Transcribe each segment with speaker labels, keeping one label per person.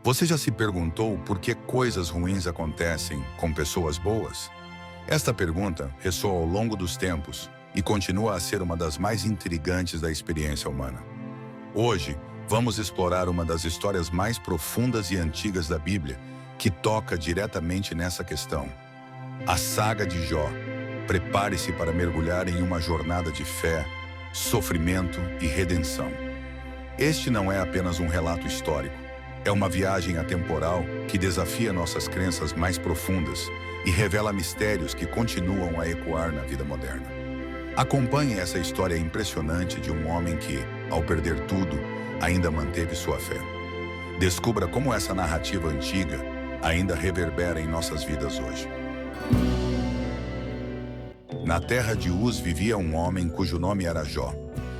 Speaker 1: Você já se perguntou por que coisas ruins acontecem com pessoas boas? Esta pergunta ressoa ao longo dos tempos e continua a ser uma das mais intrigantes da experiência humana. Hoje, vamos explorar uma das histórias mais profundas e antigas da Bíblia que toca diretamente nessa questão. A saga de Jó. Prepare-se para mergulhar em uma jornada de fé, sofrimento e redenção. Este não é apenas um relato histórico. É uma viagem atemporal que desafia nossas crenças mais profundas e revela mistérios que continuam a ecoar na vida moderna. Acompanhe essa história impressionante de um homem que, ao perder tudo, ainda manteve sua fé. Descubra como essa narrativa antiga ainda reverbera em nossas vidas hoje. Na terra de Uz vivia um homem cujo nome era Jó.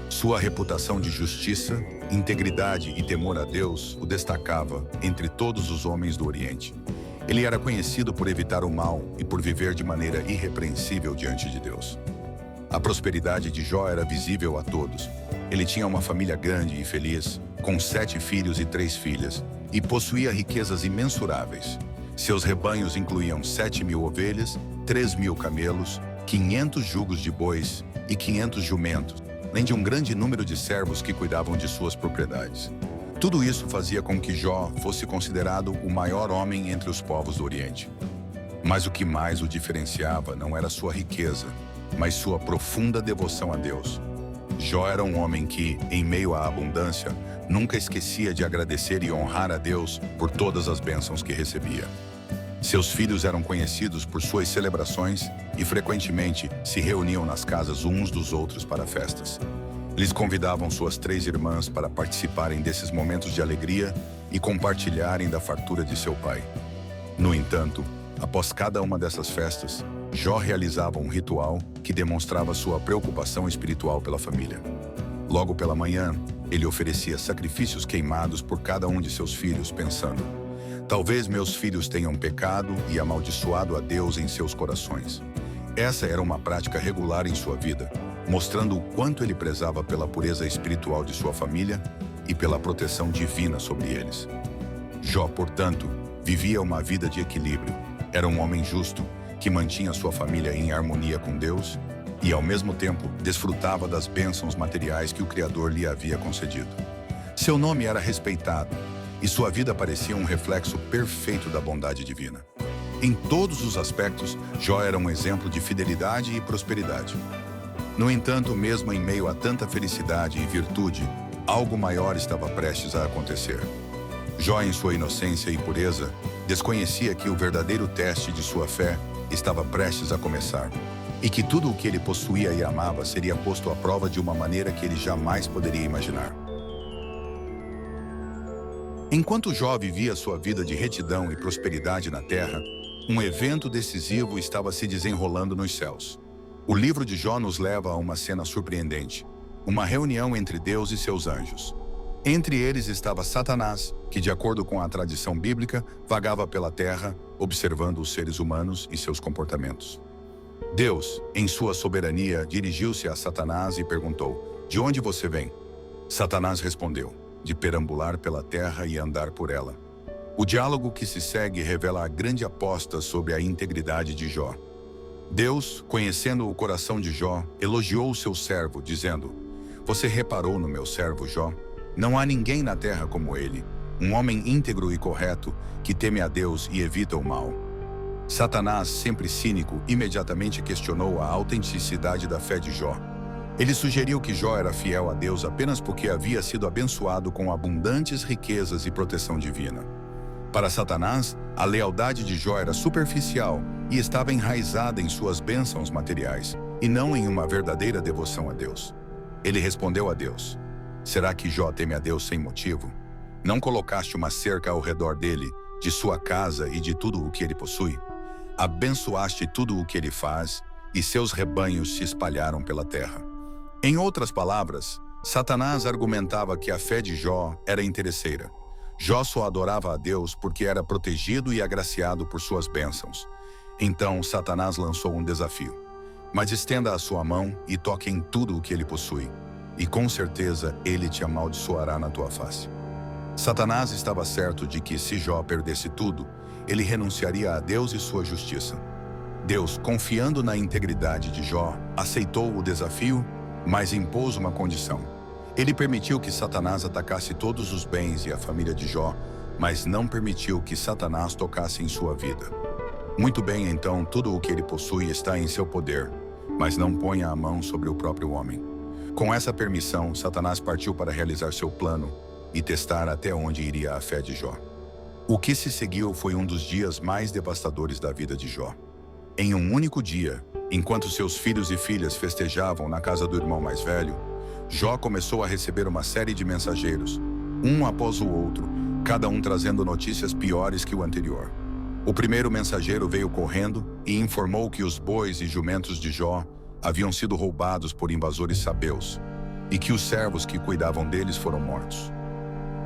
Speaker 1: Sua reputação de justiça, integridade e temor a Deus o destacava entre todos os homens do Oriente. Ele era conhecido por evitar o mal e por viver de maneira irrepreensível diante de Deus. A prosperidade de Jó era visível a todos. Ele tinha uma família grande e feliz, com 7 filhos e 3 filhas, e possuía riquezas imensuráveis. Seus rebanhos incluíam 7.000 ovelhas, 3.000 camelos, 500 jugos de bois e 500 jumentos, além de um grande número de servos que cuidavam de suas propriedades. Tudo isso fazia com que Jó fosse considerado o maior homem entre os povos do Oriente. Mas o que mais o diferenciava não era sua riqueza, mas sua profunda devoção a Deus. Jó era um homem que, em meio à abundância, nunca esquecia de agradecer e honrar a Deus por todas as bênçãos que recebia. Seus filhos eram conhecidos por suas celebrações e frequentemente se reuniam nas casas uns dos outros para festas. Eles convidavam suas 3 irmãs para participarem desses momentos de alegria e compartilharem da fartura de seu pai. No entanto, após cada uma dessas festas, Jó realizava um ritual que demonstrava sua preocupação espiritual pela família. Logo pela manhã, ele oferecia sacrifícios queimados por cada um de seus filhos, pensando: talvez meus filhos tenham pecado e amaldiçoado a Deus em seus corações. Essa era uma prática regular em sua vida, mostrando o quanto ele prezava pela pureza espiritual de sua família e pela proteção divina sobre eles. Jó, portanto, vivia uma vida de equilíbrio. Era um homem justo, que mantinha sua família em harmonia com Deus e, ao mesmo tempo, desfrutava das bênçãos materiais que o Criador lhe havia concedido. Seu nome era respeitado, e sua vida parecia um reflexo perfeito da bondade divina. Em todos os aspectos, Jó era um exemplo de fidelidade e prosperidade. No entanto, mesmo em meio a tanta felicidade e virtude, algo maior estava prestes a acontecer. Jó, em sua inocência e pureza, desconhecia que o verdadeiro teste de sua fé estava prestes a começar, e que tudo o que ele possuía e amava seria posto à prova de uma maneira que ele jamais poderia imaginar. Enquanto Jó vivia sua vida de retidão e prosperidade na terra, um evento decisivo estava se desenrolando nos céus. O livro de Jó nos leva a uma cena surpreendente, uma reunião entre Deus e seus anjos. Entre eles estava Satanás, que, de acordo com a tradição bíblica, vagava pela terra, observando os seres humanos e seus comportamentos. Deus, em sua soberania, dirigiu-se a Satanás e perguntou: de onde você vem? Satanás respondeu: de perambular pela terra e andar por ela. O diálogo que se segue revela a grande aposta sobre a integridade de Jó. Deus, conhecendo o coração de Jó, elogiou o seu servo, dizendo: você reparou no meu servo Jó? Não há ninguém na terra como ele, um homem íntegro e correto, que teme a Deus e evita o mal. Satanás, sempre cínico, imediatamente questionou a autenticidade da fé de Jó. Ele sugeriu que Jó era fiel a Deus apenas porque havia sido abençoado com abundantes riquezas e proteção divina. Para Satanás, a lealdade de Jó era superficial e estava enraizada em suas bênçãos materiais, e não em uma verdadeira devoção a Deus. Ele respondeu a Deus: será que Jó teme a Deus sem motivo? Não colocaste uma cerca ao redor dele, de sua casa e de tudo o que ele possui? Abençoaste tudo o que ele faz, e seus rebanhos se espalharam pela terra. Em outras palavras, Satanás argumentava que a fé de Jó era interesseira. Jó só adorava a Deus porque era protegido e agraciado por suas bênçãos. Então Satanás lançou um desafio: mas estenda a sua mão e toque em tudo o que ele possui, e com certeza ele te amaldiçoará na tua face. Satanás estava certo de que, se Jó perdesse tudo, ele renunciaria a Deus e sua justiça. Deus, confiando na integridade de Jó, aceitou o desafio, mas impôs uma condição. Ele permitiu que Satanás atacasse todos os bens e a família de Jó, mas não permitiu que Satanás tocasse em sua vida. Muito bem, então, tudo o que ele possui está em seu poder, mas não ponha a mão sobre o próprio homem. Com essa permissão, Satanás partiu para realizar seu plano e testar até onde iria a fé de Jó. O que se seguiu foi um dos dias mais devastadores da vida de Jó. Em um único dia, enquanto seus filhos e filhas festejavam na casa do irmão mais velho, Jó começou a receber uma série de mensageiros, um após o outro, cada um trazendo notícias piores que o anterior. O primeiro mensageiro veio correndo e informou que os bois e jumentos de Jó haviam sido roubados por invasores sabeus e que os servos que cuidavam deles foram mortos.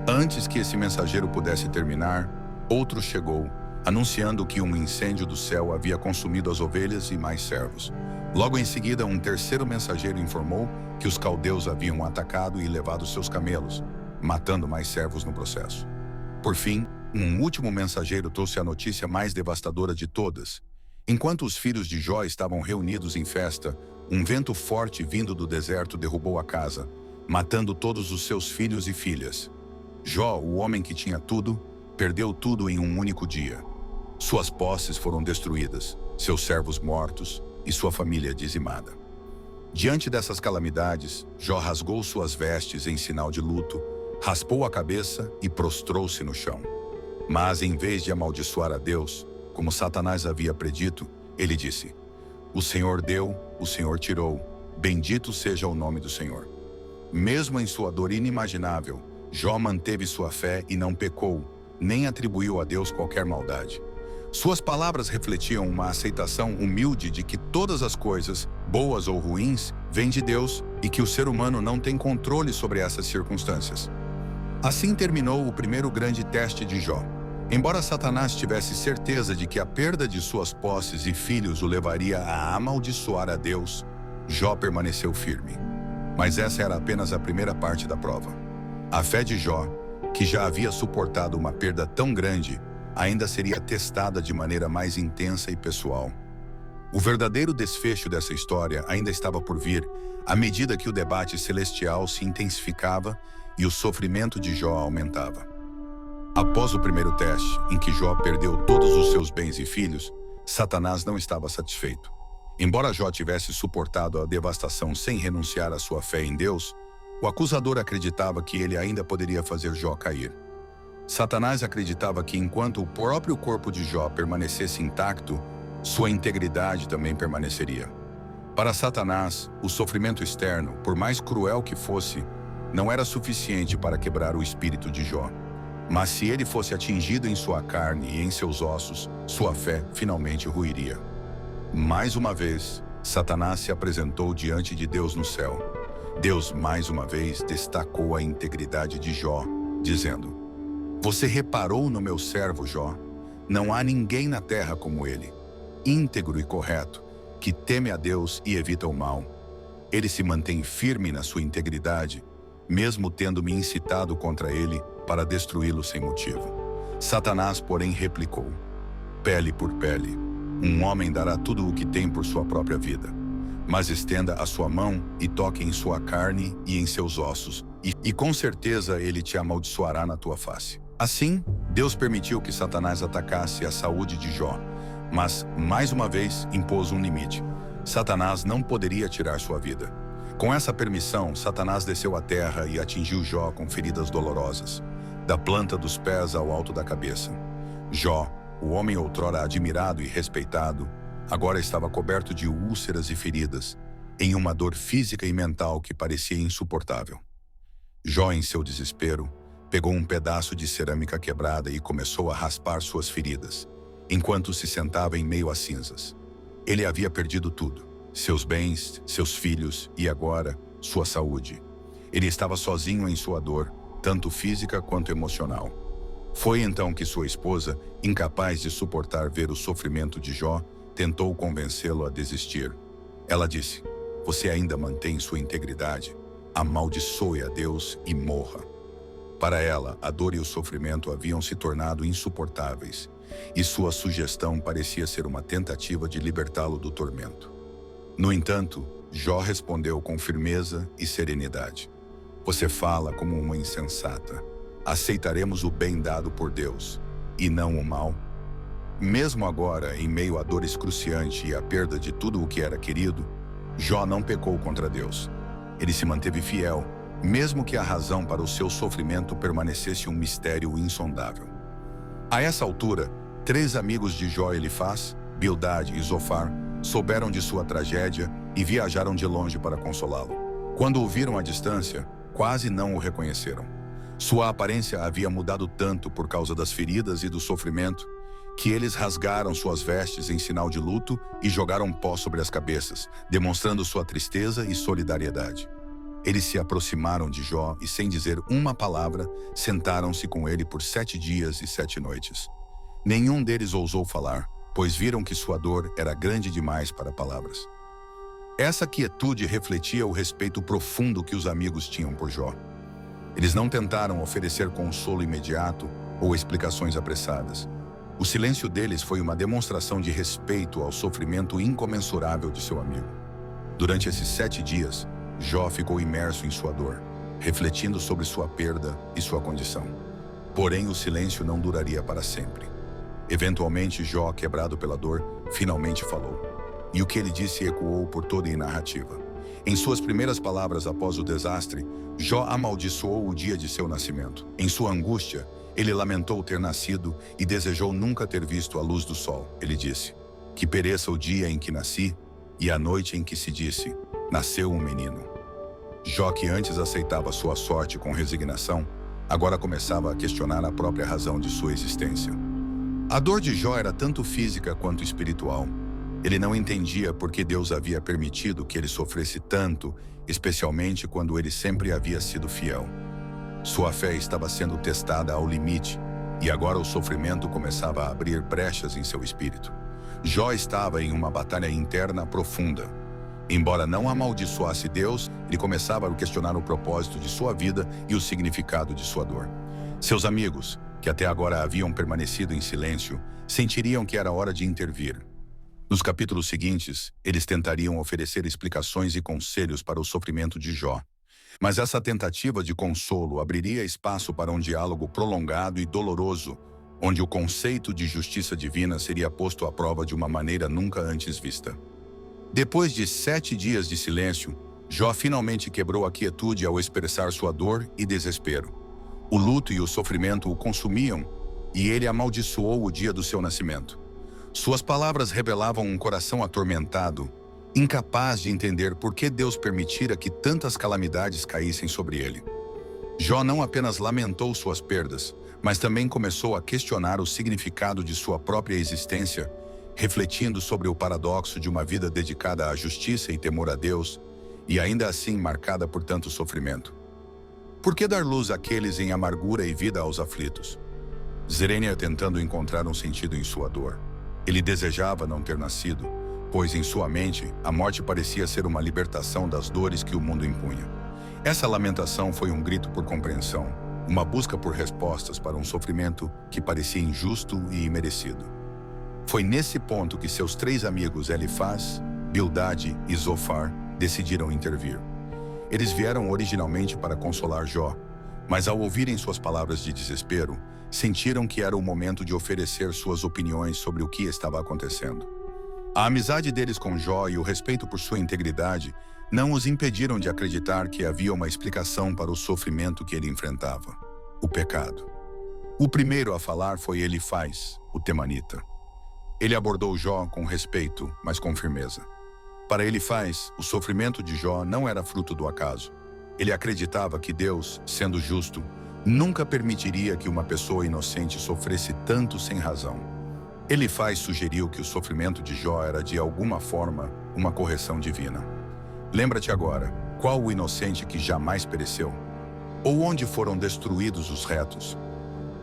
Speaker 1: Antes que esse mensageiro pudesse terminar, outro chegou, anunciando que um incêndio do céu havia consumido as ovelhas e mais servos. Logo em seguida, um terceiro mensageiro informou que os caldeus haviam atacado e levado seus camelos, matando mais servos no processo. Por fim, um último mensageiro trouxe a notícia mais devastadora de todas. Enquanto os filhos de Jó estavam reunidos em festa, um vento forte vindo do deserto derrubou a casa, matando todos os seus filhos e filhas. Jó, o homem que tinha tudo, perdeu tudo em um único dia. Suas posses foram destruídas, seus servos mortos e sua família dizimada. Diante dessas calamidades, Jó rasgou suas vestes em sinal de luto, raspou a cabeça e prostrou-se no chão. Mas, em vez de amaldiçoar a Deus, como Satanás havia predito, ele disse: "O Senhor deu, o Senhor tirou, bendito seja o nome do Senhor." Mesmo em sua dor inimaginável, Jó manteve sua fé e não pecou, nem atribuiu a Deus qualquer maldade. Suas palavras refletiam uma aceitação humilde de que todas as coisas, boas ou ruins, vêm de Deus e que o ser humano não tem controle sobre essas circunstâncias. Assim terminou o primeiro grande teste de Jó. Embora Satanás tivesse certeza de que a perda de suas posses e filhos o levaria a amaldiçoar a Deus, Jó permaneceu firme. Mas essa era apenas a primeira parte da prova. A fé de Jó, que já havia suportado uma perda tão grande, ainda seria testada de maneira mais intensa e pessoal. O verdadeiro desfecho dessa história ainda estava por vir, à medida que o debate celestial se intensificava e o sofrimento de Jó aumentava. Após o primeiro teste, em que Jó perdeu todos os seus bens e filhos, Satanás não estava satisfeito. Embora Jó tivesse suportado a devastação sem renunciar à sua fé em Deus, o acusador acreditava que ele ainda poderia fazer Jó cair. Satanás acreditava que enquanto o próprio corpo de Jó permanecesse intacto, sua integridade também permaneceria. Para Satanás, o sofrimento externo, por mais cruel que fosse, não era suficiente para quebrar o espírito de Jó. Mas se ele fosse atingido em sua carne e em seus ossos, sua fé finalmente ruiria. Mais uma vez, Satanás se apresentou diante de Deus no céu. Deus, mais uma vez, destacou a integridade de Jó, dizendo: "Você reparou no meu servo Jó? Não há ninguém na terra como ele, íntegro e correto, que teme a Deus e evita o mal. Ele se mantém firme na sua integridade, mesmo tendo me incitado contra ele para destruí-lo sem motivo." Satanás, porém, replicou: "Pele por pele, um homem dará tudo o que tem por sua própria vida. Mas estenda a sua mão e toque em sua carne e em seus ossos, e com certeza ele te amaldiçoará na tua face." Assim, Deus permitiu que Satanás atacasse a saúde de Jó, mas, mais uma vez, impôs um limite. Satanás não poderia tirar sua vida. Com essa permissão, Satanás desceu à terra e atingiu Jó com feridas dolorosas, da planta dos pés ao alto da cabeça. Jó, o homem outrora admirado e respeitado, agora estava coberto de úlceras e feridas, em uma dor física e mental que parecia insuportável. Jó, em seu desespero, pegou um pedaço de cerâmica quebrada e começou a raspar suas feridas, enquanto se sentava em meio às cinzas. Ele havia perdido tudo: seus bens, seus filhos e agora, sua saúde. Ele estava sozinho em sua dor, tanto física quanto emocional. Foi então que sua esposa, incapaz de suportar ver o sofrimento de Jó, tentou convencê-lo a desistir. Ela disse: "Você ainda mantém sua integridade? Amaldiçoe a Deus e morra." Para ela, a dor e o sofrimento haviam se tornado insuportáveis, e sua sugestão parecia ser uma tentativa de libertá-lo do tormento. No entanto, Jó respondeu com firmeza e serenidade: "Você fala como uma insensata. Aceitaremos o bem dado por Deus, e não o mal?" Mesmo agora, em meio à dor excruciante e à perda de tudo o que era querido, Jó não pecou contra Deus. Ele se manteve fiel, mesmo que a razão para o seu sofrimento permanecesse um mistério insondável. A essa altura, 3 amigos de Jó, Elifaz, Bildade e Zofar, souberam de sua tragédia e viajaram de longe para consolá-lo. Quando o viram à distância, quase não o reconheceram. Sua aparência havia mudado tanto por causa das feridas e do sofrimento, que eles rasgaram suas vestes em sinal de luto e jogaram pó sobre as cabeças, demonstrando sua tristeza e solidariedade. Eles se aproximaram de Jó e, sem dizer uma palavra, sentaram-se com ele por 7 dias e 7 noites. Nenhum deles ousou falar, pois viram que sua dor era grande demais para palavras. Essa quietude refletia o respeito profundo que os amigos tinham por Jó. Eles não tentaram oferecer consolo imediato ou explicações apressadas. O silêncio deles foi uma demonstração de respeito ao sofrimento incomensurável de seu amigo. Durante esses 7 dias, Jó ficou imerso em sua dor, refletindo sobre sua perda e sua condição. Porém, o silêncio não duraria para sempre. Eventualmente, Jó, quebrado pela dor, finalmente falou. E o que ele disse ecoou por toda a narrativa. Em suas primeiras palavras após o desastre, Jó amaldiçoou o dia de seu nascimento. Em sua angústia, ele lamentou ter nascido e desejou nunca ter visto a luz do sol. Ele disse: "Que pereça o dia em que nasci e a noite em que se disse, nasceu um menino." Jó, que antes aceitava sua sorte com resignação, agora começava a questionar a própria razão de sua existência. A dor de Jó era tanto física quanto espiritual. Ele não entendia por que Deus havia permitido que ele sofresse tanto, especialmente quando ele sempre havia sido fiel. Sua fé estava sendo testada ao limite, e agora o sofrimento começava a abrir brechas em seu espírito. Jó estava em uma batalha interna profunda. Embora não amaldiçoasse Deus, ele começava a questionar o propósito de sua vida e o significado de sua dor. Seus amigos, que até agora haviam permanecido em silêncio, sentiriam que era hora de intervir. Nos capítulos seguintes, eles tentariam oferecer explicações e conselhos para o sofrimento de Jó. Mas essa tentativa de consolo abriria espaço para um diálogo prolongado e doloroso, onde o conceito de justiça divina seria posto à prova de uma maneira nunca antes vista. Depois de 7 dias de silêncio, Jó finalmente quebrou a quietude ao expressar sua dor e desespero. O luto e o sofrimento o consumiam, e ele amaldiçoou o dia do seu nascimento. Suas palavras revelavam um coração atormentado, incapaz de entender por que Deus permitira que tantas calamidades caíssem sobre ele. Jó não apenas lamentou suas perdas, mas também começou a questionar o significado de sua própria existência, refletindo sobre o paradoxo de uma vida dedicada à justiça e temor a Deus, e ainda assim marcada por tanto sofrimento. Por que dar luz àqueles em amargura e vida aos aflitos? Zerênia tentando encontrar um sentido em sua dor. Ele desejava não ter nascido, pois em sua mente, a morte parecia ser uma libertação das dores que o mundo impunha. Essa lamentação foi um grito por compreensão, uma busca por respostas para um sofrimento que parecia injusto e imerecido. Foi nesse ponto que seus 3 amigos Elifaz, Bildade e Zofar decidiram intervir. Eles vieram originalmente para consolar Jó, mas ao ouvirem suas palavras de desespero, sentiram que era o momento de oferecer suas opiniões sobre o que estava acontecendo. A amizade deles com Jó e o respeito por sua integridade não os impediram de acreditar que havia uma explicação para o sofrimento que ele enfrentava: o pecado. O primeiro a falar foi Elifaz, o temanita. Ele abordou Jó com respeito, mas com firmeza. Para Elifaz, o sofrimento de Jó não era fruto do acaso. Ele acreditava que Deus, sendo justo, nunca permitiria que uma pessoa inocente sofresse tanto sem razão. Elifaz sugeriu que o sofrimento de Jó era, de alguma forma, uma correção divina. Lembra-te agora, qual o inocente que jamais pereceu? Ou onde foram destruídos os retos?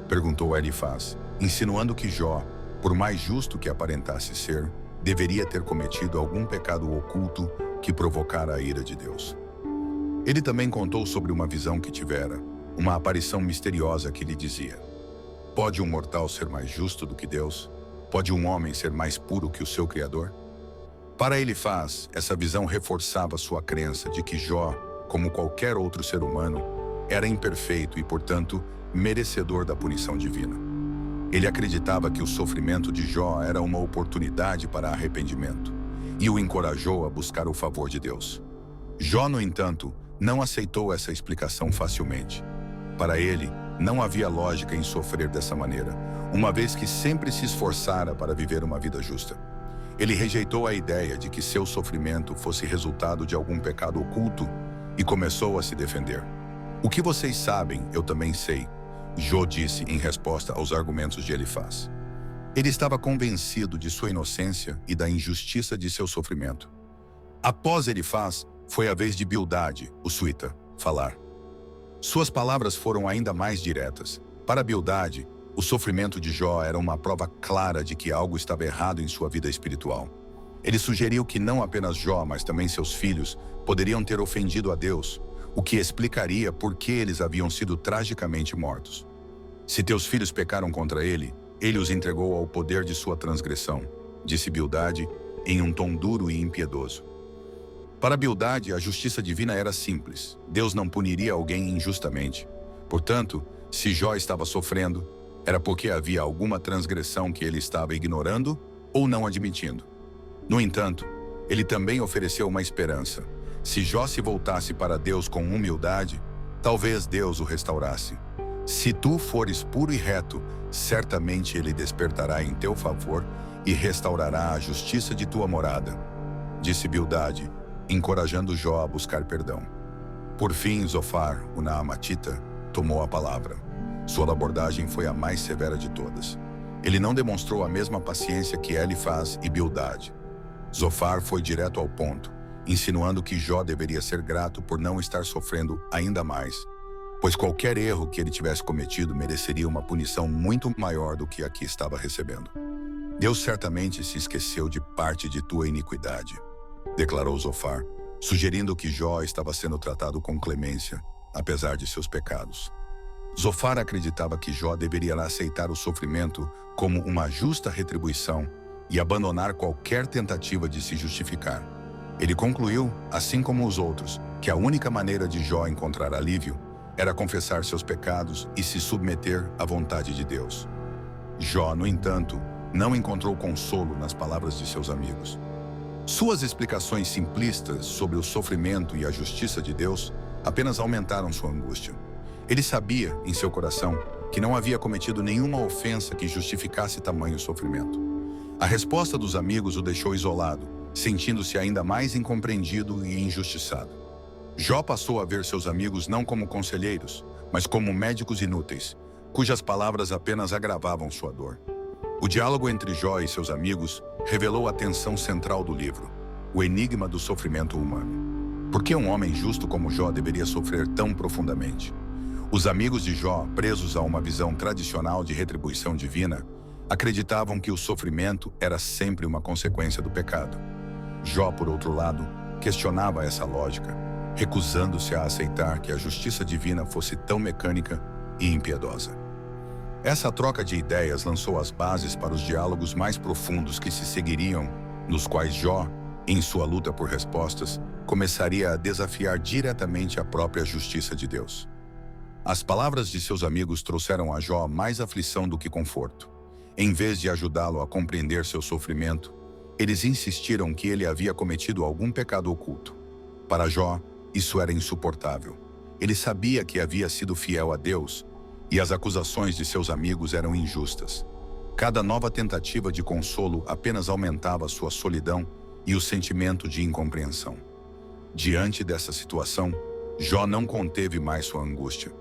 Speaker 1: Perguntou Elifaz, insinuando que Jó, por mais justo que aparentasse ser, deveria ter cometido algum pecado oculto que provocara a ira de Deus. Ele também contou sobre uma visão que tivera, uma aparição misteriosa que lhe dizia: pode um mortal ser mais justo do que Deus? Pode um homem ser mais puro que o seu Criador? Para Elifaz, essa visão reforçava sua crença de que Jó, como qualquer outro ser humano, era imperfeito e, portanto, merecedor da punição divina. Ele acreditava que o sofrimento de Jó era uma oportunidade para arrependimento e o encorajou a buscar o favor de Deus. Jó, no entanto, não aceitou essa explicação facilmente. Para ele, não havia lógica em sofrer dessa maneira, uma vez que sempre se esforçara para viver uma vida justa. Ele rejeitou a ideia de que seu sofrimento fosse resultado de algum pecado oculto e começou a se defender. O que vocês sabem, eu também sei, Jó disse em resposta aos argumentos de Elifaz. Ele estava convencido de sua inocência e da injustiça de seu sofrimento. Após Elifaz, foi a vez de Bildade, o suíta, falar. Suas palavras foram ainda mais diretas. Para Bildade, o sofrimento de Jó era uma prova clara de que algo estava errado em sua vida espiritual. Ele sugeriu que não apenas Jó, mas também seus filhos, poderiam ter ofendido a Deus, o que explicaria por que eles haviam sido tragicamente mortos. Se teus filhos pecaram contra ele, ele os entregou ao poder de sua transgressão, disse Bildade em um tom duro e impiedoso. Para Bildade, a justiça divina era simples. Deus não puniria alguém injustamente. Portanto, se Jó estava sofrendo, era porque havia alguma transgressão que ele estava ignorando ou não admitindo. No entanto, ele também ofereceu uma esperança. Se Jó se voltasse para Deus com humildade, talvez Deus o restaurasse. Se tu fores puro e reto, certamente ele despertará em teu favor e restaurará a justiça de tua morada, disse Bildade, encorajando Jó a buscar perdão. Por fim, Zofar, o Naamatita, tomou a palavra. Sua abordagem foi a mais severa de todas. Ele não demonstrou a mesma paciência que Elifaz e Bildade. Zofar foi direto ao ponto, insinuando que Jó deveria ser grato por não estar sofrendo ainda mais, pois qualquer erro que ele tivesse cometido mereceria uma punição muito maior do que a que estava recebendo. Deus certamente se esqueceu de parte de tua iniquidade, declarou Zofar, sugerindo que Jó estava sendo tratado com clemência, apesar de seus pecados. Zofar acreditava que Jó deveria aceitar o sofrimento como uma justa retribuição e abandonar qualquer tentativa de se justificar. Ele concluiu, assim como os outros, que a única maneira de Jó encontrar alívio era confessar seus pecados e se submeter à vontade de Deus. Jó, no entanto, não encontrou consolo nas palavras de seus amigos. Suas explicações simplistas sobre o sofrimento e a justiça de Deus apenas aumentaram sua angústia. Ele sabia, em seu coração, que não havia cometido nenhuma ofensa que justificasse tamanho sofrimento. A resposta dos amigos o deixou isolado, sentindo-se ainda mais incompreendido e injustiçado. Jó passou a ver seus amigos não como conselheiros, mas como médicos inúteis, cujas palavras apenas agravavam sua dor. O diálogo entre Jó e seus amigos revelou a tensão central do livro, o enigma do sofrimento humano. Por que um homem justo como Jó deveria sofrer tão profundamente? Os amigos de Jó, presos a uma visão tradicional de retribuição divina, acreditavam que o sofrimento era sempre uma consequência do pecado. Jó, por outro lado, questionava essa lógica, recusando-se a aceitar que a justiça divina fosse tão mecânica e impiedosa. Essa troca de ideias lançou as bases para os diálogos mais profundos que se seguiriam, nos quais Jó, em sua luta por respostas, começaria a desafiar diretamente a própria justiça de Deus. As palavras de seus amigos trouxeram a Jó mais aflição do que conforto. Em vez de ajudá-lo a compreender seu sofrimento, eles insistiram que ele havia cometido algum pecado oculto. Para Jó, isso era insuportável. Ele sabia que havia sido fiel a Deus, e as acusações de seus amigos eram injustas. Cada nova tentativa de consolo apenas aumentava sua solidão e o sentimento de incompreensão. Diante dessa situação, Jó não conteve mais sua angústia.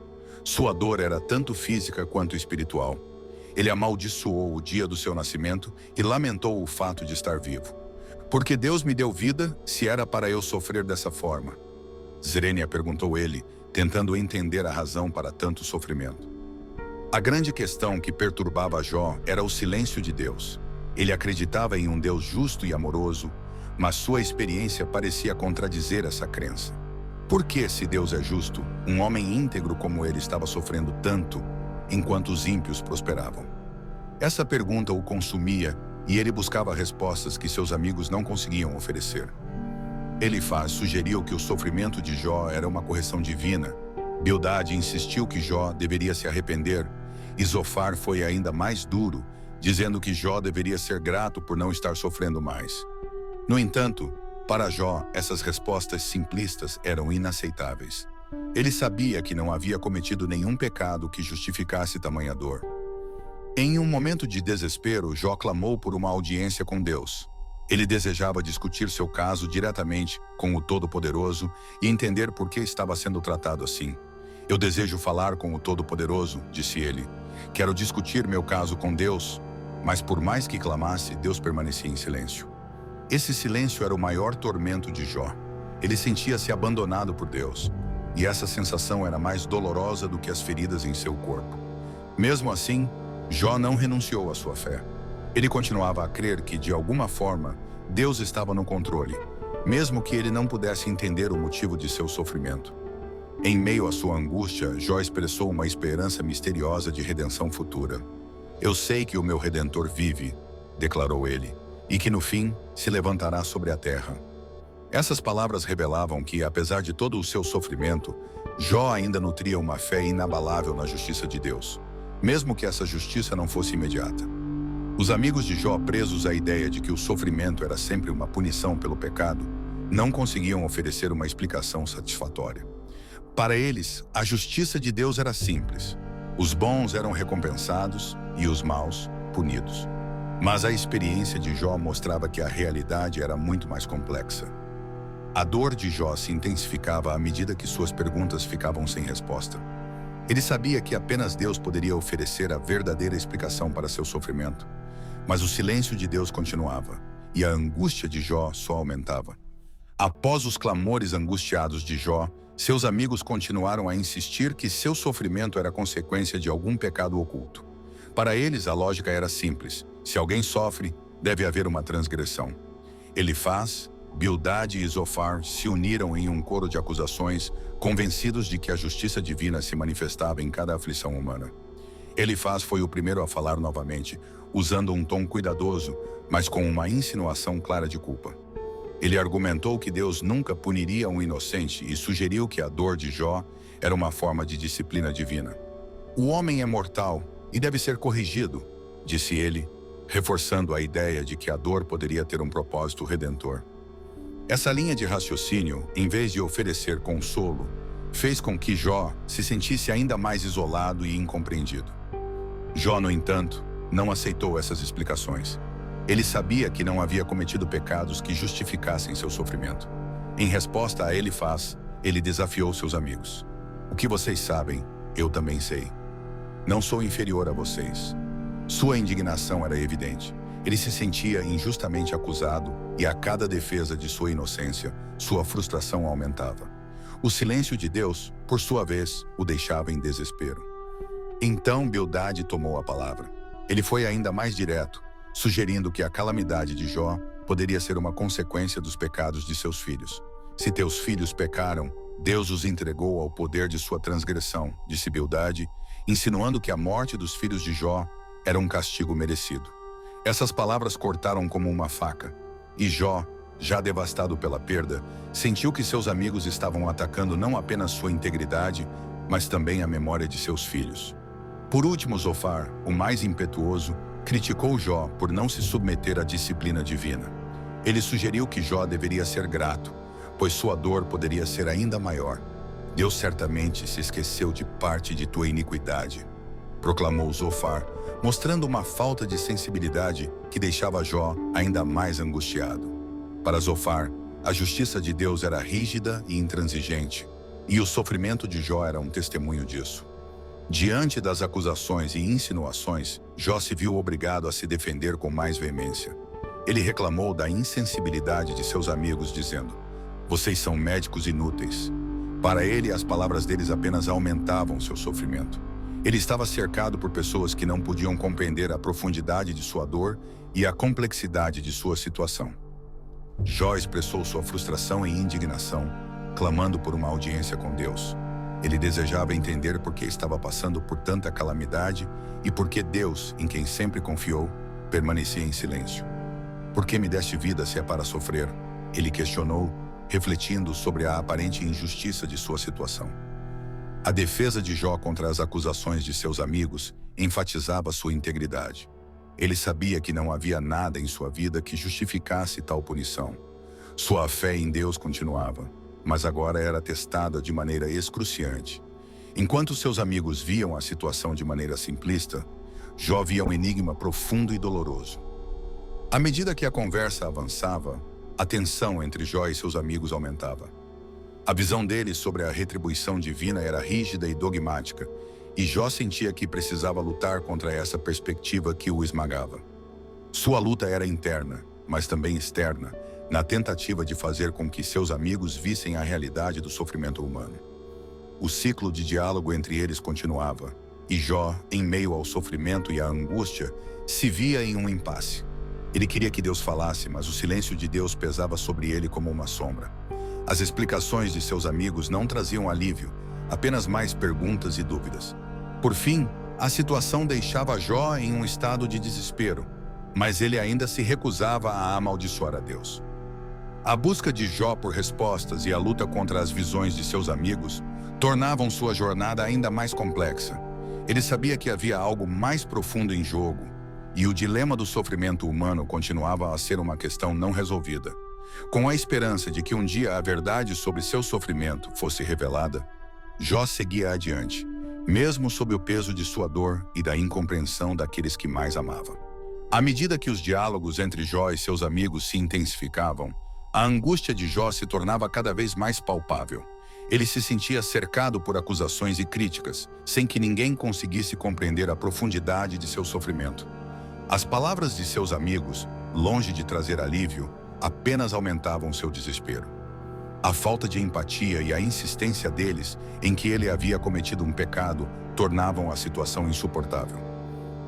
Speaker 1: Sua dor era tanto física quanto espiritual. Ele amaldiçoou o dia do seu nascimento e lamentou o fato de estar vivo. Porque Deus me deu vida, se era para eu sofrer dessa forma? Zerênia perguntou ele, tentando entender a razão para tanto sofrimento. A grande questão que perturbava Jó era o silêncio de Deus. Ele acreditava em um Deus justo e amoroso, mas sua experiência parecia contradizer essa crença. Por que, se Deus é justo, um homem íntegro como ele estava sofrendo tanto, enquanto os ímpios prosperavam? Essa pergunta o consumia e ele buscava respostas que seus amigos não conseguiam oferecer. Elifaz sugeriu que o sofrimento de Jó era uma correção divina. Bildade insistiu que Jó deveria se arrepender, e Zofar foi ainda mais duro, dizendo que Jó deveria ser grato por não estar sofrendo mais. No entanto, para Jó, essas respostas simplistas eram inaceitáveis. Ele sabia que não havia cometido nenhum pecado que justificasse tamanha dor. Em um momento de desespero, Jó clamou por uma audiência com Deus. Ele desejava discutir seu caso diretamente com o Todo-Poderoso e entender por que estava sendo tratado assim. Eu desejo falar com o Todo-Poderoso, disse ele. Quero discutir meu caso com Deus, mas por mais que clamasse, Deus permanecia em silêncio. Esse silêncio era o maior tormento de Jó. Ele sentia-se abandonado por Deus, e essa sensação era mais dolorosa do que as feridas em seu corpo. Mesmo assim, Jó não renunciou à sua fé. Ele continuava a crer que, de alguma forma, Deus estava no controle, mesmo que ele não pudesse entender o motivo de seu sofrimento. Em meio à sua angústia, Jó expressou uma esperança misteriosa de redenção futura. Eu sei que o meu Redentor vive, declarou ele, e que no fim se levantará sobre a terra. Essas palavras revelavam que, apesar de todo o seu sofrimento, Jó ainda nutria uma fé inabalável na justiça de Deus, mesmo que essa justiça não fosse imediata. Os amigos de Jó, presos à ideia de que o sofrimento era sempre uma punição pelo pecado, não conseguiam oferecer uma explicação satisfatória. Para eles, a justiça de Deus era simples. Os bons eram recompensados e os maus punidos. Mas a experiência de Jó mostrava que a realidade era muito mais complexa. A dor de Jó se intensificava à medida que suas perguntas ficavam sem resposta. Ele sabia que apenas Deus poderia oferecer a verdadeira explicação para seu sofrimento. Mas o silêncio de Deus continuava, e a angústia de Jó só aumentava. Após os clamores angustiados de Jó, seus amigos continuaram a insistir que seu sofrimento era consequência de algum pecado oculto. Para eles, a lógica era simples. Se alguém sofre, deve haver uma transgressão. Elifaz, Bildade e Zofar se uniram em um coro de acusações, convencidos de que a justiça divina se manifestava em cada aflição humana. Elifaz foi o primeiro a falar novamente, usando um tom cuidadoso, mas com uma insinuação clara de culpa. Ele argumentou que Deus nunca puniria um inocente e sugeriu que a dor de Jó era uma forma de disciplina divina. O homem é mortal e deve ser corrigido, disse ele, reforçando a ideia de que a dor poderia ter um propósito redentor. Essa linha de raciocínio, em vez de oferecer consolo, fez com que Jó se sentisse ainda mais isolado e incompreendido. Jó, no entanto, não aceitou essas explicações. Ele sabia que não havia cometido pecados que justificassem seu sofrimento. Em resposta a Elifaz, ele desafiou seus amigos. O que vocês sabem, eu também sei. Não sou inferior a vocês. Sua indignação era evidente. Ele se sentia injustamente acusado e a cada defesa de sua inocência, sua frustração aumentava. O silêncio de Deus, por sua vez, o deixava em desespero. Então Bildade tomou a palavra. Ele foi ainda mais direto, sugerindo que a calamidade de Jó poderia ser uma consequência dos pecados de seus filhos. Se teus filhos pecaram, Deus os entregou ao poder de sua transgressão, disse Bildade, insinuando que a morte dos filhos de Jó era um castigo merecido. Essas palavras cortaram como uma faca, e Jó, já devastado pela perda, sentiu que seus amigos estavam atacando não apenas sua integridade, mas também a memória de seus filhos. Por último, Zofar, o mais impetuoso, criticou Jó por não se submeter à disciplina divina. Ele sugeriu que Jó deveria ser grato, pois sua dor poderia ser ainda maior. Deus certamente se esqueceu de parte de tua iniquidade, proclamou Zofar, mostrando uma falta de sensibilidade que deixava Jó ainda mais angustiado. Para Zofar, a justiça de Deus era rígida e intransigente, e o sofrimento de Jó era um testemunho disso. Diante das acusações e insinuações, Jó se viu obrigado a se defender com mais veemência. Ele reclamou da insensibilidade de seus amigos, dizendo: "Vocês são médicos inúteis." Para ele, as palavras deles apenas aumentavam seu sofrimento. Ele estava cercado por pessoas que não podiam compreender a profundidade de sua dor e a complexidade de sua situação. Jó expressou sua frustração e indignação, clamando por uma audiência com Deus. Ele desejava entender por que estava passando por tanta calamidade e por que Deus, em quem sempre confiou, permanecia em silêncio. Por que me deste vida se é para sofrer? Ele questionou, refletindo sobre a aparente injustiça de sua situação. A defesa de Jó contra as acusações de seus amigos enfatizava sua integridade. Ele sabia que não havia nada em sua vida que justificasse tal punição. Sua fé em Deus continuava, mas agora era testada de maneira excruciante. Enquanto seus amigos viam a situação de maneira simplista, Jó via um enigma profundo e doloroso. À medida que a conversa avançava, a tensão entre Jó e seus amigos aumentava. A visão deles sobre a retribuição divina era rígida e dogmática, e Jó sentia que precisava lutar contra essa perspectiva que o esmagava. Sua luta era interna, mas também externa, na tentativa de fazer com que seus amigos vissem a realidade do sofrimento humano. O ciclo de diálogo entre eles continuava, e Jó, em meio ao sofrimento e à angústia, se via em um impasse. Ele queria que Deus falasse, mas o silêncio de Deus pesava sobre ele como uma sombra. As explicações de seus amigos não traziam alívio, apenas mais perguntas e dúvidas. Por fim, a situação deixava Jó em um estado de desespero, mas ele ainda se recusava a amaldiçoar a Deus. A busca de Jó por respostas e a luta contra as visões de seus amigos tornavam sua jornada ainda mais complexa. Ele sabia que havia algo mais profundo em jogo, e o dilema do sofrimento humano continuava a ser uma questão não resolvida. Com a esperança de que um dia a verdade sobre seu sofrimento fosse revelada, Jó seguia adiante, mesmo sob o peso de sua dor e da incompreensão daqueles que mais amava. À medida que os diálogos entre Jó e seus amigos se intensificavam, a angústia de Jó se tornava cada vez mais palpável. Ele se sentia cercado por acusações e críticas, sem que ninguém conseguisse compreender a profundidade de seu sofrimento. As palavras de seus amigos, longe de trazer alívio, apenas aumentavam seu desespero. A falta de empatia e a insistência deles em que ele havia cometido um pecado tornavam a situação insuportável.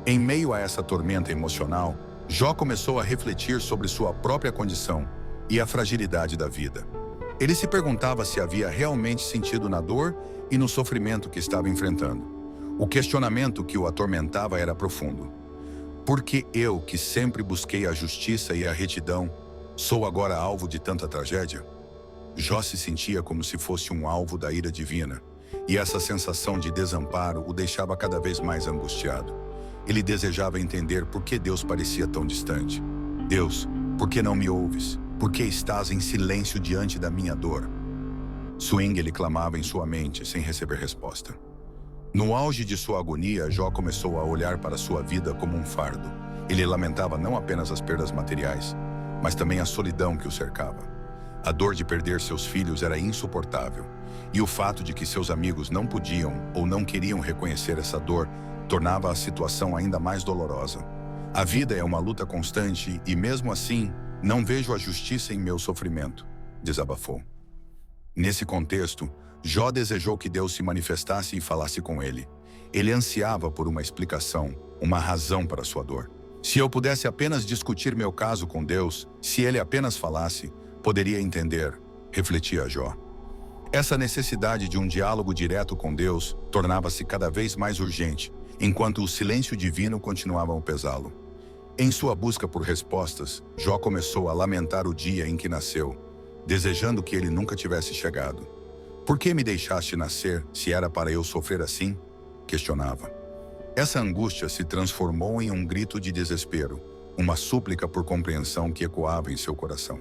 Speaker 1: Em meio a essa tormenta emocional, Jó começou a refletir sobre sua própria condição e a fragilidade da vida. Ele se perguntava se havia realmente sentido na dor e no sofrimento que estava enfrentando. O questionamento que o atormentava era profundo. Por que eu, que sempre busquei a justiça e a retidão, sou agora alvo de tanta tragédia? Jó se sentia como se fosse um alvo da ira divina, e essa sensação de desamparo o deixava cada vez mais angustiado. Ele desejava entender por que Deus parecia tão distante. Deus, por que não me ouves? Por que estás em silêncio diante da minha dor? Swing ele clamava em sua mente, sem receber resposta. No auge de sua agonia, Jó começou a olhar para sua vida como um fardo. Ele lamentava não apenas as perdas materiais, mas também a solidão que o cercava. A dor de perder seus filhos era insuportável, e o fato de que seus amigos não podiam ou não queriam reconhecer essa dor tornava a situação ainda mais dolorosa. A vida é uma luta constante e, mesmo assim, não vejo a justiça em meu sofrimento, desabafou. Nesse contexto, Jó desejou que Deus se manifestasse e falasse com ele. Ele ansiava por uma explicação, uma razão para sua dor. Se eu pudesse apenas discutir meu caso com Deus, se ele apenas falasse, poderia entender, refletia Jó. Essa necessidade de um diálogo direto com Deus tornava-se cada vez mais urgente, enquanto o silêncio divino continuava a pesá-lo. Em sua busca por respostas, Jó começou a lamentar o dia em que nasceu, desejando que ele nunca tivesse chegado. Por que me deixaste nascer, se era para eu sofrer assim? Questionava. Essa angústia se transformou em um grito de desespero, uma súplica por compreensão que ecoava em seu coração.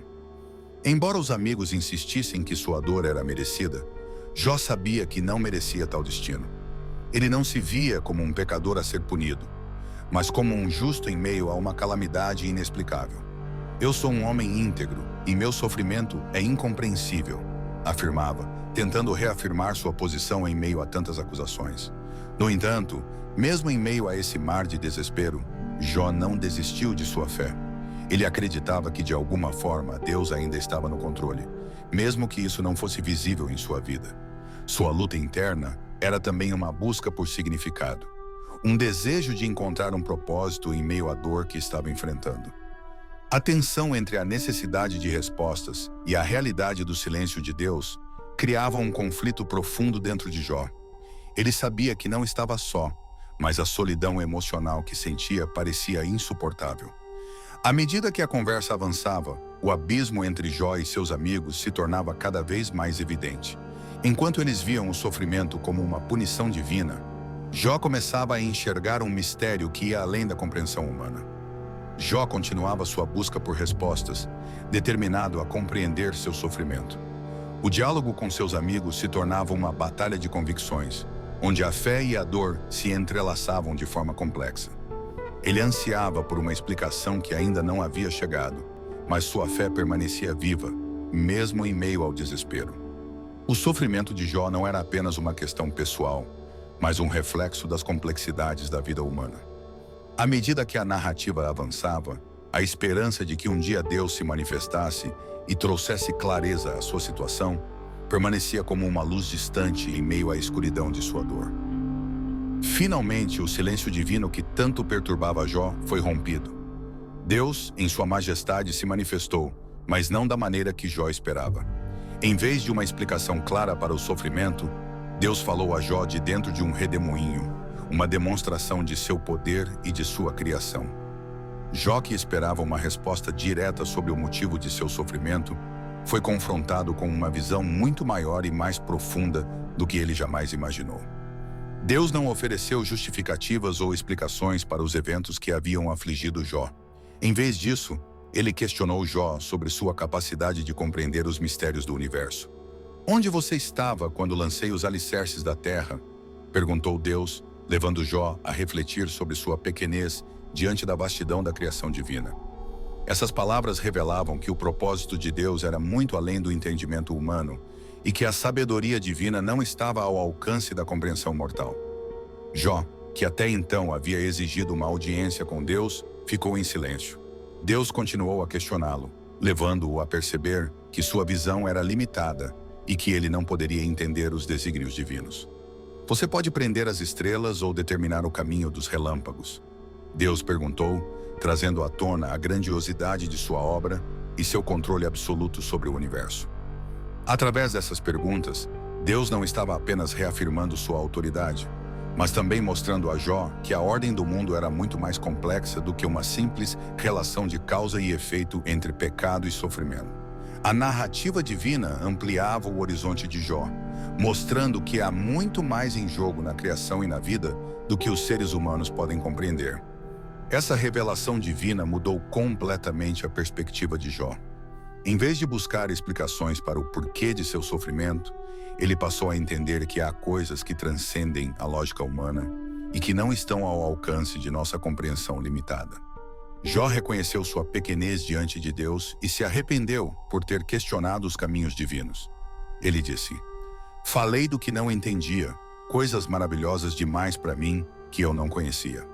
Speaker 1: Embora os amigos insistissem que sua dor era merecida, Jó sabia que não merecia tal destino. Ele não se via como um pecador a ser punido, mas como um justo em meio a uma calamidade inexplicável. Eu sou um homem íntegro e meu sofrimento é incompreensível, afirmava, tentando reafirmar sua posição em meio a tantas acusações. No entanto, mesmo em meio a esse mar de desespero, Jó não desistiu de sua fé. Ele acreditava que, de alguma forma, Deus ainda estava no controle, mesmo que isso não fosse visível em sua vida. Sua luta interna era também uma busca por significado, um desejo de encontrar um propósito em meio à dor que estava enfrentando. A tensão entre a necessidade de respostas e a realidade do silêncio de Deus criavam um conflito profundo dentro de Jó. Ele sabia que não estava só, mas a solidão emocional que sentia parecia insuportável. À medida que a conversa avançava, o abismo entre Jó e seus amigos se tornava cada vez mais evidente. Enquanto eles viam o sofrimento como uma punição divina, Jó começava a enxergar um mistério que ia além da compreensão humana. Jó continuava sua busca por respostas, determinado a compreender seu sofrimento. O diálogo com seus amigos se tornava uma batalha de convicções, onde a fé e a dor se entrelaçavam de forma complexa. Ele ansiava por uma explicação que ainda não havia chegado, mas sua fé permanecia viva, mesmo em meio ao desespero. O sofrimento de Jó não era apenas uma questão pessoal, mas um reflexo das complexidades da vida humana. À medida que a narrativa avançava, a esperança de que um dia Deus se manifestasse e trouxesse clareza à sua situação permanecia como uma luz distante em meio à escuridão de sua dor. Finalmente, o silêncio divino que tanto perturbava Jó foi rompido. Deus, em sua majestade, se manifestou, mas não da maneira que Jó esperava. Em vez de uma explicação clara para o sofrimento, Deus falou a Jó de dentro de um redemoinho, uma demonstração de seu poder e de sua criação. Jó, que esperava uma resposta direta sobre o motivo de seu sofrimento, foi confrontado com uma visão muito maior e mais profunda do que ele jamais imaginou. Deus não ofereceu justificativas ou explicações para os eventos que haviam afligido Jó. Em vez disso, ele questionou Jó sobre sua capacidade de compreender os mistérios do universo. "Onde você estava quando lancei os alicerces da terra?", perguntou Deus, levando Jó a refletir sobre sua pequenez diante da vastidão da criação divina. Essas palavras revelavam que o propósito de Deus era muito além do entendimento humano e que a sabedoria divina não estava ao alcance da compreensão mortal. Jó, que até então havia exigido uma audiência com Deus, ficou em silêncio. Deus continuou a questioná-lo, levando-o a perceber que sua visão era limitada e que ele não poderia entender os desígnios divinos. "Você pode prender as estrelas ou determinar o caminho dos relâmpagos?", Deus perguntou, trazendo à tona a grandiosidade de sua obra e seu controle absoluto sobre o universo. Através dessas perguntas, Deus não estava apenas reafirmando sua autoridade, mas também mostrando a Jó que a ordem do mundo era muito mais complexa do que uma simples relação de causa e efeito entre pecado e sofrimento. A narrativa divina ampliava o horizonte de Jó, mostrando que há muito mais em jogo na criação e na vida do que os seres humanos podem compreender. Essa revelação divina mudou completamente a perspectiva de Jó. Em vez de buscar explicações para o porquê de seu sofrimento, ele passou a entender que há coisas que transcendem a lógica humana e que não estão ao alcance de nossa compreensão limitada. Jó reconheceu sua pequenez diante de Deus e se arrependeu por ter questionado os caminhos divinos. Ele disse: "Falei do que não entendia, coisas maravilhosas demais para mim que eu não conhecia."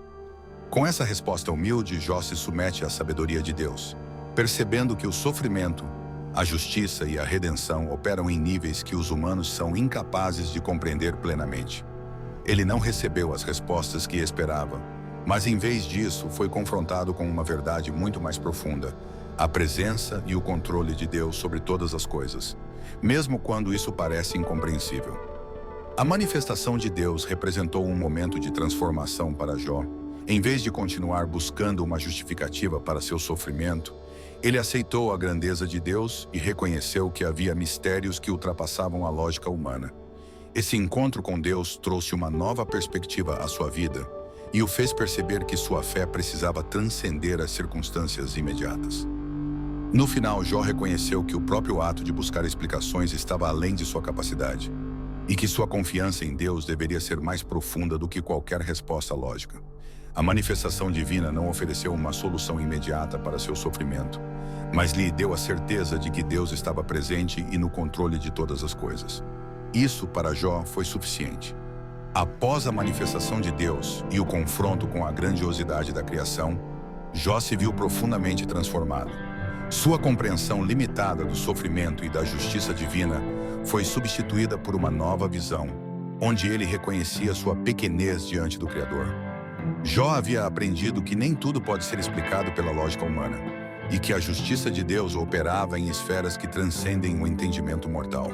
Speaker 1: Com essa resposta humilde, Jó se submete à sabedoria de Deus, percebendo que o sofrimento, a justiça e a redenção operam em níveis que os humanos são incapazes de compreender plenamente. Ele não recebeu as respostas que esperava, mas em vez disso foi confrontado com uma verdade muito mais profunda: a presença e o controle de Deus sobre todas as coisas, mesmo quando isso parece incompreensível. A manifestação de Deus representou um momento de transformação para Jó. Em vez de continuar buscando uma justificativa para seu sofrimento, ele aceitou a grandeza de Deus e reconheceu que havia mistérios que ultrapassavam a lógica humana. Esse encontro com Deus trouxe uma nova perspectiva à sua vida e o fez perceber que sua fé precisava transcender as circunstâncias imediatas. No final, Jó reconheceu que o próprio ato de buscar explicações estava além de sua capacidade e que sua confiança em Deus deveria ser mais profunda do que qualquer resposta lógica. A manifestação divina não ofereceu uma solução imediata para seu sofrimento, mas lhe deu a certeza de que Deus estava presente e no controle de todas as coisas. Isso, para Jó, foi suficiente. Após a manifestação de Deus e o confronto com a grandiosidade da criação, Jó se viu profundamente transformado. Sua compreensão limitada do sofrimento e da justiça divina foi substituída por uma nova visão, onde ele reconhecia sua pequenez diante do Criador. Jó havia aprendido que nem tudo pode ser explicado pela lógica humana, e que a justiça de Deus operava em esferas que transcendem o entendimento mortal.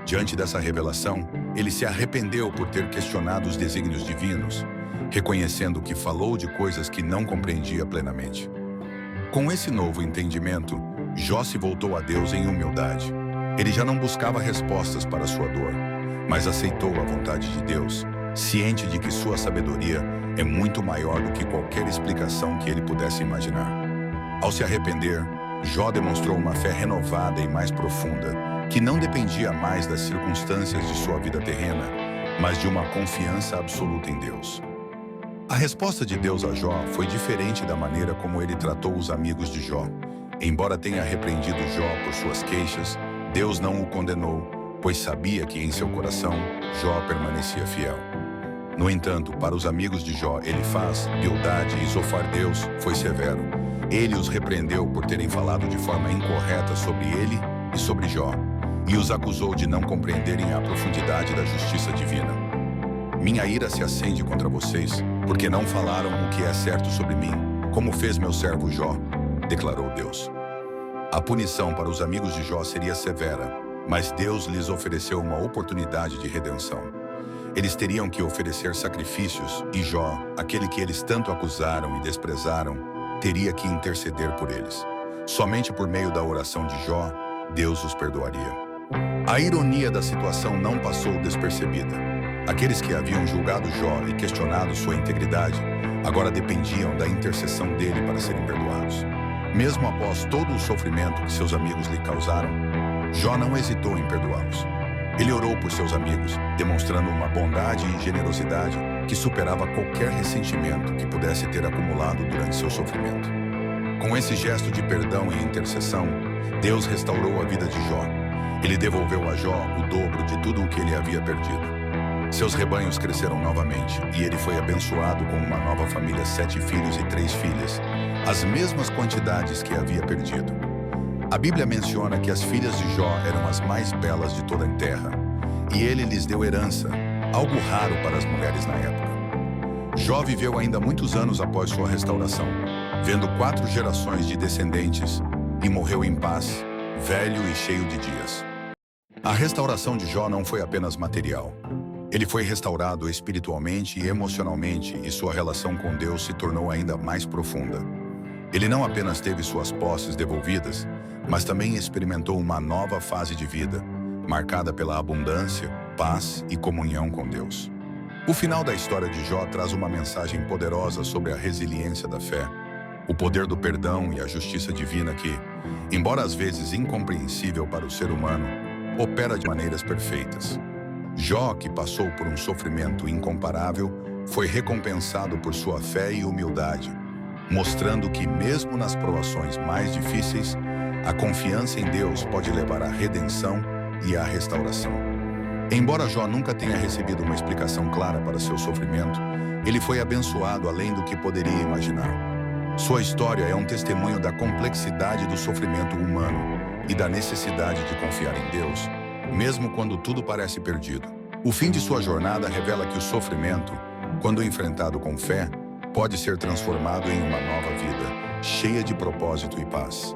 Speaker 1: Diante dessa revelação, ele se arrependeu por ter questionado os desígnios divinos, reconhecendo que falou de coisas que não compreendia plenamente. Com esse novo entendimento, Jó se voltou a Deus em humildade. Ele já não buscava respostas para sua dor, mas aceitou a vontade de Deus, ciente de que sua sabedoria é muito maior do que qualquer explicação que ele pudesse imaginar. Ao se arrepender, Jó demonstrou uma fé renovada e mais profunda, que não dependia mais das circunstâncias de sua vida terrena, mas de uma confiança absoluta em Deus. A resposta de Deus a Jó foi diferente da maneira como ele tratou os amigos de Jó. Embora tenha repreendido Jó por suas queixas, Deus não o condenou, pois sabia que em seu coração Jó permanecia fiel. No entanto, para os amigos de Jó, Elifaz, Bildade e Zofar, Deus foi severo. Ele os repreendeu por terem falado de forma incorreta sobre ele e sobre Jó, e os acusou de não compreenderem a profundidade da justiça divina. Minha ira se acende contra vocês, porque não falaram o que é certo sobre mim, como fez meu servo Jó, declarou Deus. A punição para os amigos de Jó seria severa, mas Deus lhes ofereceu uma oportunidade de redenção. Eles teriam que oferecer sacrifícios e Jó, aquele que eles tanto acusaram e desprezaram, teria que interceder por eles. Somente por meio da oração de Jó, Deus os perdoaria. A ironia da situação não passou despercebida. Aqueles que haviam julgado Jó e questionado sua integridade, agora dependiam da intercessão dele para serem perdoados. Mesmo após todo o sofrimento que seus amigos lhe causaram, Jó não hesitou em perdoá-los. Ele orou por seus amigos, demonstrando uma bondade e generosidade que superava qualquer ressentimento que pudesse ter acumulado durante seu sofrimento. Com esse gesto de perdão e intercessão, Deus restaurou a vida de Jó. Ele devolveu a Jó o dobro de tudo o que ele havia perdido. Seus rebanhos cresceram novamente e ele foi abençoado com uma nova família, 7 filhos e 3 filhas, as mesmas quantidades que havia perdido. A Bíblia menciona que as filhas de Jó eram as mais belas de toda a terra, e ele lhes deu herança, algo raro para as mulheres na época. Jó viveu ainda muitos anos após sua restauração, vendo 4 gerações de descendentes, e morreu em paz, velho e cheio de dias. A restauração de Jó não foi apenas material. Ele foi restaurado espiritualmente e emocionalmente, e sua relação com Deus se tornou ainda mais profunda. Ele não apenas teve suas posses devolvidas, mas também experimentou uma nova fase de vida, marcada pela abundância, paz e comunhão com Deus. O final da história de Jó traz uma mensagem poderosa sobre a resiliência da fé, o poder do perdão e a justiça divina que, embora às vezes incompreensível para o ser humano, opera de maneiras perfeitas. Jó, que passou por um sofrimento incomparável, foi recompensado por sua fé e humildade, mostrando que mesmo nas provações mais difíceis, a confiança em Deus pode levar à redenção e à restauração. Embora Jó nunca tenha recebido uma explicação clara para seu sofrimento, ele foi abençoado além do que poderia imaginar. Sua história é um testemunho da complexidade do sofrimento humano e da necessidade de confiar em Deus, mesmo quando tudo parece perdido. O fim de sua jornada revela que o sofrimento, quando enfrentado com fé, pode ser transformado em uma nova vida, cheia de propósito e paz.